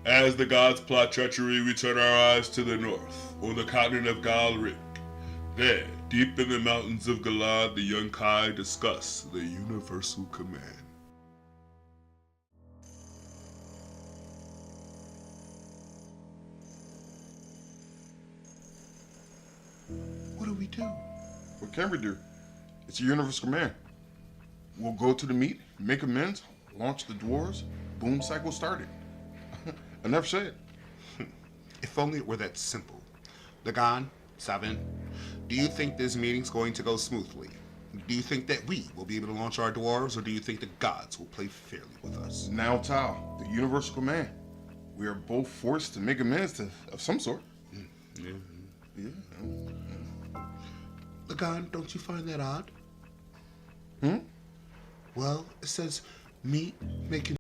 As the gods plot treachery, we turn our eyes to the north, on the continent of Galric. There, deep in the mountains of Galad, the Yunkai discuss the universal command. What do we do? What can we do? It's a universal command. We'll go to the meet, make amends, launch the dwarves, boom cycle started. Enough said. If only it were that simple. Dagon, Savin, do you think this meeting's going to go smoothly? Do you think that we will be able to launch our dwarves, or do you think the gods will play fairly with us? Now Tao, the universal command. We are both forced to make amends of some sort. Yeah. Dagon, don't you find that odd? Hmm? Well, it says meet, making